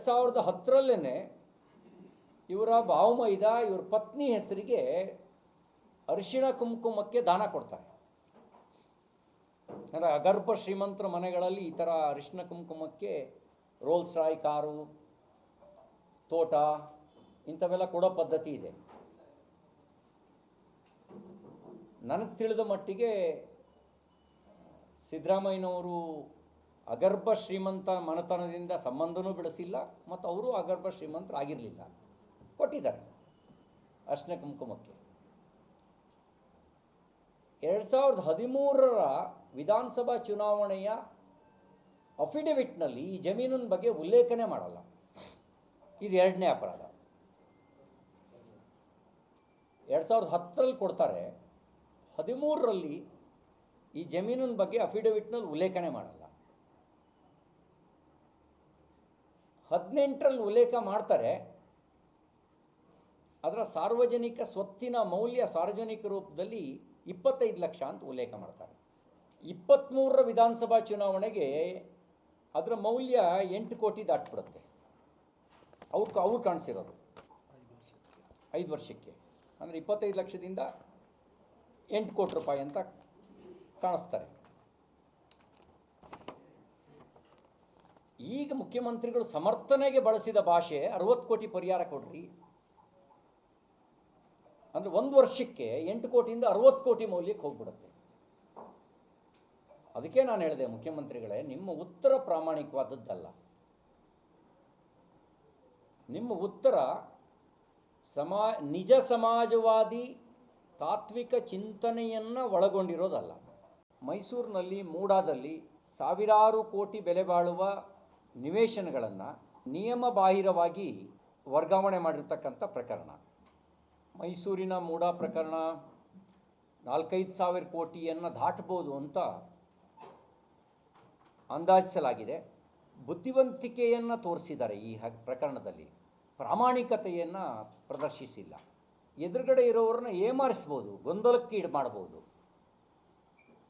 2010ರಲ್ಲೇ ಇವರ ಭಾವಮೈದ ಇವ್ರ ಪತ್ನಿ ಹೆಸರಿಗೆ ಅರಿಶಿಣ ಕುಂಕುಮಕ್ಕೆ ದಾನ ಕೊಡ್ತಾರೆ. ಅಂದರೆ ಅಗರ್ಭ ಶ್ರೀಮಂತರ ಮನೆಗಳಲ್ಲಿ ಈ ಥರ ಅರಿಶಿಣ ಕುಂಕುಮಕ್ಕೆ ರೋಲ್ಸ್ ರಾಯ್ ಕಾರು, ತೋಟ ಇಂಥವೆಲ್ಲ ಕೊಡೋ ಪದ್ಧತಿ ಇದೆ. ನನಗೆ ತಿಳಿದ ಮಟ್ಟಿಗೆ ಸಿದ್ದರಾಮಯ್ಯನವರು ಅಗರ್ಭ ಶ್ರೀಮಂತ ಮನೆತನದಿಂದ ಸಂಬಂಧನೂ ಬೆಳೆಸಿಲ್ಲ ಮತ್ತು ಅವರು ಅಗರ್ಭ ಶ್ರೀಮಂತರಾಗಿರಲಿಲ್ಲ, ಕೊಟ್ಟಿದ್ದಾರೆ ಅರಿಶಿಣ ಕುಂಕುಮಕ್ಕೆ. 2013ರ ವಿಧಾನಸಭಾ ಚುನಾವಣೆಯ ಅಫಿಡವಿಟ್ನಲ್ಲಿ ಈ ಜಮೀನಿನ ಬಗ್ಗೆ ಉಲ್ಲೇಖನೆ ಮಾಡಲ್ಲ. ಇದು ಎರಡನೇ ಅಪರಾಧ. 2010ರಲ್ಲಿ ಕೊಡ್ತಾರೆ, 13ರಲ್ಲಿ ಈ ಜಮೀನಿನ ಬಗ್ಗೆ ಅಫಿಡವಿಟ್ನಲ್ಲಿ ಉಲ್ಲೇಖನೆ ಮಾಡಲ್ಲ. 18ರಲ್ಲಿ ಉಲ್ಲೇಖ ಮಾಡ್ತಾರೆ, ಅದರ ಸಾರ್ವಜನಿಕ ಸ್ವತ್ತಿನ ಮೌಲ್ಯ ಸಾರ್ವಜನಿಕ ರೂಪದಲ್ಲಿ 25 ಲಕ್ಷ ಅಂತ ಉಲ್ಲೇಖ ಮಾಡ್ತಾರೆ. 23ರ ವಿಧಾನಸಭಾ ಚುನಾವಣೆಗೆ ಅದರ ಮೌಲ್ಯ 8 ಕೋಟಿ ದಾಟ್ಬಿಡುತ್ತೆ. ಅವ್ರು ಕಾಣಿಸಿರೋದು 5 ವರ್ಷಕ್ಕೆ, ಅಂದರೆ 25 ಲಕ್ಷದಿಂದ 8 ಕೋಟಿ ರೂಪಾಯಿ ಅಂತ ಕಾಣಿಸ್ತಾರೆ. ಈಗ ಮುಖ್ಯಮಂತ್ರಿಗಳು ಸಮರ್ಥನೆಗೆ ಬಳಸಿದ ಭಾಷೆ 60 ಕೋಟಿ ಪರಿಹಾರ ಕೊಡ್ರಿ, ಅಂದರೆ 1 ವರ್ಷಕ್ಕೆ 8 ಕೋಟಿಯಿಂದ 60 ಕೋಟಿ ಮೌಲ್ಯಕ್ಕೆ ಹೋಗ್ಬಿಡುತ್ತೆ. ಅದಕ್ಕೆ ನಾನು ಹೇಳಿದೆ, ಮುಖ್ಯಮಂತ್ರಿಗಳೇ, ನಿಮ್ಮ ಉತ್ತರ ಪ್ರಾಮಾಣಿಕವಾದದ್ದಲ್ಲ. ನಿಮ್ಮ ಉತ್ತರ ನಿಜ ಸಮಾಜವಾದಿ ತಾತ್ವಿಕ ಚಿಂತನೆಯನ್ನು ಒಳಗೊಂಡಿರೋದಲ್ಲ. ಮೈಸೂರಿನಲ್ಲಿ ಮೂಡಾದಲ್ಲಿ ಸಾವಿರಾರು ಕೋಟಿ ಬೆಲೆ ಬಾಳುವ ನಿವೇಶನಗಳನ್ನು ನಿಯಮ ಬಾಹಿರವಾಗಿ ವರ್ಗಾವಣೆ ಮಾಡಿರ್ತಕ್ಕಂಥ ಪ್ರಕರಣ. ಮೈಸೂರಿನ ಮೂಡಾ ಪ್ರಕರಣ 4-5 ಸಾವಿರ ಕೋಟಿಯನ್ನು ದಾಟಬಹುದು ಅಂತ ಅಂದಾಜಿಸಲಾಗಿದೆ. ಬುದ್ಧಿವಂತಿಕೆಯನ್ನು ತೋರಿಸಿದ್ದಾರೆ ಈ ಪ್ರಕರಣದಲ್ಲಿ, ಪ್ರಾಮಾಣಿಕತೆಯನ್ನು ಪ್ರದರ್ಶಿಸಿಲ್ಲ. ಎದುರುಗಡೆ ಇರೋರನ್ನ ಏಮಾರಿಸ್ಬೋದು, ಗೊಂದಲಕ್ಕೆ ಈಡು ಮಾಡ್ಬೋದು.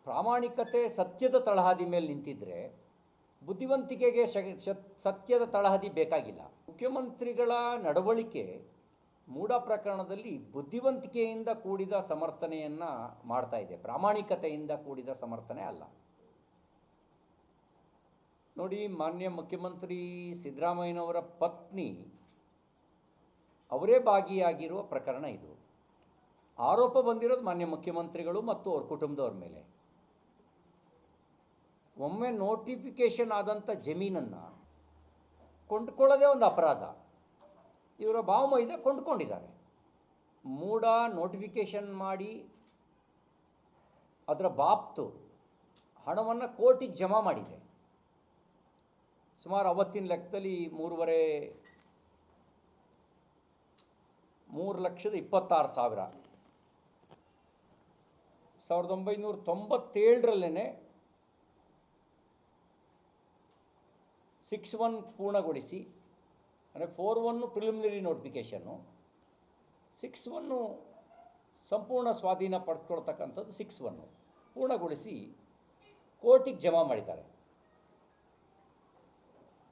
ಪ್ರಾಮಾಣಿಕತೆ ಸತ್ಯದ ತಳಹದಿ ಮೇಲೆ ನಿಂತಿದ್ದರೆ ಬುದ್ಧಿವಂತಿಕೆಗೆ ಸತ್ಯದ ತಳಹದಿ ಬೇಕಾಗಿಲ್ಲ. ಮುಖ್ಯಮಂತ್ರಿಗಳ ನಡವಳಿಕೆ ಮೂಡಾ ಪ್ರಕರಣದಲ್ಲಿ ಬುದ್ಧಿವಂತಿಕೆಯಿಂದ ಕೂಡಿದ ಸಮರ್ಥನೆಯನ್ನು ಮಾಡ್ತಾ ಇದೆ, ಪ್ರಾಮಾಣಿಕತೆಯಿಂದ ಕೂಡಿದ ಸಮರ್ಥನೆ ಅಲ್ಲ. ನೋಡಿ, ಮಾನ್ಯ ಮುಖ್ಯಮಂತ್ರಿ ಸಿದ್ದರಾಮಯ್ಯನವರ ಪತ್ನಿ ಅವರೇ ಭಾಗಿಯಾಗಿರುವ ಪ್ರಕರಣ ಇದು. ಆರೋಪ ಬಂದಿರೋದು ಮಾನ್ಯ ಮುಖ್ಯಮಂತ್ರಿಗಳು ಮತ್ತು ಅವ್ರ ಕುಟುಂಬದವ್ರ ಮೇಲೆ. ಒಮ್ಮೆ ನೋಟಿಫಿಕೇಷನ್ ಆದಂಥ ಜಮೀನನ್ನು ಕೊಂಡ್ಕೊಳ್ಳೋದೇ ಒಂದು ಅಪರಾಧ. ಇವರ ಭಾವಮೈದ ಕೊಂಡ್ಕೊಂಡಿದ್ದಾರೆ. ಮೂಡಾ ನೋಟಿಫಿಕೇಷನ್ ಮಾಡಿ ಅದರ ಬಾಬ್ತು ಹಣವನ್ನು ಕೋರ್ಟಿಗೆ ಜಮಾ ಮಾಡಿದೆ. ಸುಮಾರು ಅವತ್ತಿನ ಲೆಕ್ಕದಲ್ಲಿ 3,26,000. 1997ರಲ್ಲೇ 6-1 ಪೂರ್ಣಗೊಳಿಸಿ, ಅಂದರೆ 4-1 ಪ್ರಿಲಿಮಿನರಿ ನೋಟಿಫಿಕೇಷನ್ನು, 6-1 ಸಂಪೂರ್ಣ ಸ್ವಾಧೀನ ಪಡ್ಕೊಳ್ತಕ್ಕಂಥದ್ದು 6-1 ಪೂರ್ಣಗೊಳಿಸಿ ಕೋರ್ಟಿಗೆ ಜಮಾ ಮಾಡಿದ್ದಾರೆ.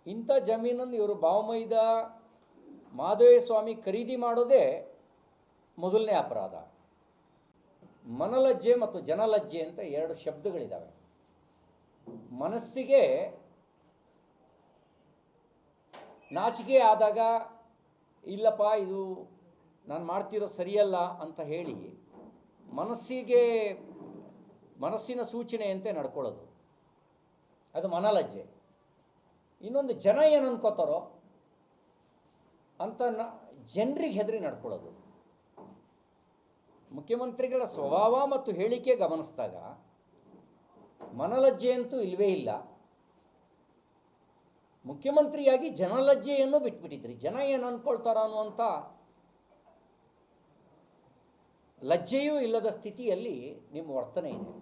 ಇಂಥ ಜಮೀನನ್ನು ಇವರು ಭಾವಮೈದ ಮಾಧವೇಶ್ವರ ಸ್ವಾಮಿ ಖರೀದಿ ಮಾಡೋದೇ ಮೊದಲನೇ ಅಪರಾಧ. ಮನಲಜ್ಜೆ ಮತ್ತು ಜನಲಜ್ಜೆ ಅಂತ 2 ಶಬ್ದಗಳಿದ್ದಾವೆ. ಮನಸ್ಸಿಗೆ ನಾಚಿಕೆ ಆದಾಗ ಇಲ್ಲಪ್ಪ ಇದು ನಾನು ಮಾಡ್ತಿರೋ ಸರಿಯಲ್ಲ ಅಂತ ಹೇಳಿ ಮನಸ್ಸಿನ ಸೂಚನೆಯಂತೆ ನಡ್ಕೊಳ್ಳೋದು, ಅದು ಮನಲಜ್ಜೆ. ಇನ್ನೊಂದು ಜನ ಏನು ಅನ್ಕೋತಾರೋ ಅಂತ ಜನರಿಗೆ ಹೆದರಿ ನಡ್ಕೊಳ್ಳೋದು. ಮುಖ್ಯಮಂತ್ರಿಗಳ ಸ್ವಭಾವ ಮತ್ತು ಹೇಳಿಕೆ ಗಮನಿಸಿದಾಗ ಮನಲಜ್ಜೆ ಅಂತೂ ಇಲ್ಲವೇ ಇಲ್ಲ. ಮುಖ್ಯಮಂತ್ರಿಯಾಗಿ ಜನಲಜ್ಜೆಯನ್ನು ಬಿಟ್ಬಿಟ್ಟಿದ್ರಿ. ಜನ ಏನು ಅಂದ್ಕೊಳ್ತಾರ ಅನ್ನುವಂಥ ಲಜ್ಜೆಯೂ ಇಲ್ಲದ ಸ್ಥಿತಿಯಲ್ಲಿ ನಿಮ್ಮ ವರ್ತನೆ ಇದೆ.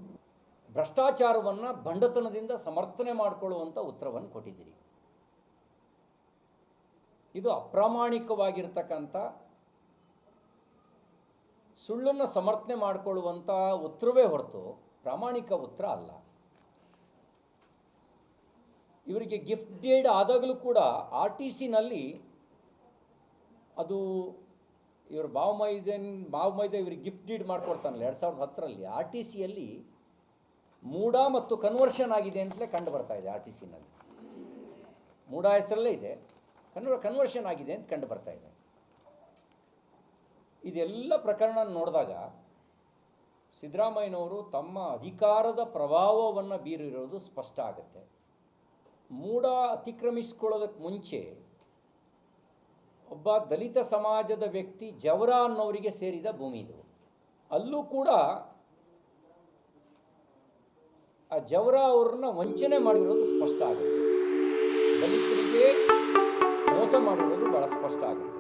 ಭ್ರಷ್ಟಾಚಾರವನ್ನು ಬಂಡತನದಿಂದ ಸಮರ್ಥನೆ ಮಾಡಿಕೊಳ್ಳುವಂಥ ಉತ್ತರವನ್ನು ಕೊಟ್ಟಿದ್ದೀರಿ. ಇದು ಅಪ್ರಾಮಾಣಿಕವಾಗಿರ್ತಕ್ಕಂಥ, ಸುಳ್ಳನ್ನು ಸಮರ್ಥನೆ ಮಾಡಿಕೊಳ್ಳುವಂಥ ಉತ್ತರವೇ ಹೊರತು ಪ್ರಾಮಾಣಿಕ ಉತ್ತರ ಅಲ್ಲ. ಇವರಿಗೆ ಗಿಫ್ಟ್ ಡೀಡ್ ಆದಾಗಲೂ ಕೂಡ ಆರ್ ಟಿ ಸಿನಲ್ಲಿ ಅದು ಇವರು ಬಾವಮೈದ ಇವ್ರಿಗೆ ಗಿಫ್ಟ್ ಡೀಡ್ ಮಾಡಿಕೊಡ್ತಾನಲ್ಲ 2010ರಲ್ಲಿ ಆರ್ ಟಿ ಸಿಯಲ್ಲಿ ಮೂಡ ಮತ್ತು ಕನ್ವರ್ಷನ್ ಆಗಿದೆ ಅಂತಲೇ ಕಂಡು ಬರ್ತಾ ಇದೆ. ಆರ್ ಟಿ ಸಿನಲ್ಲಿ ಮೂಡ ಹೆಸರಲ್ಲೇ ಇದೆ, ಕನ್ವರ್ಷನ್ ಆಗಿದೆ ಅಂತ ಕಂಡು ಬರ್ತಾ ಇದೆ. ಇದೆಲ್ಲ ಪ್ರಕರಣ ನೋಡಿದಾಗ ಸಿದ್ದರಾಮಯ್ಯನವರು ತಮ್ಮ ಅಧಿಕಾರದ ಪ್ರಭಾವವನ್ನು ಬೀರಿರೋದು ಸ್ಪಷ್ಟ ಆಗುತ್ತೆ. ಮೂಡ ಅತಿಕ್ರಮಿಸ್ಕೊಳ್ಳೋದಕ್ಕೆ ಮುಂಚೆ ಒಬ್ಬ ದಲಿತ ಸಮಾಜದ ವ್ಯಕ್ತಿ ಜವರ ಅನ್ನೋರಿಗೆ ಸೇರಿದ ಭೂಮಿ ಇದು. ಅಲ್ಲೂ ಕೂಡ ಆ ಜವರ ಅವ್ರನ್ನ ವಂಚನೆ ಮಾಡಿರೋದು ಸ್ಪಷ್ಟ ಆಗುತ್ತೆ, ದಲಿತರಿಗೆ ಮೋಸ ಮಾಡಿರೋದು ಭಾಳ ಸ್ಪಷ್ಟ ಆಗುತ್ತೆ.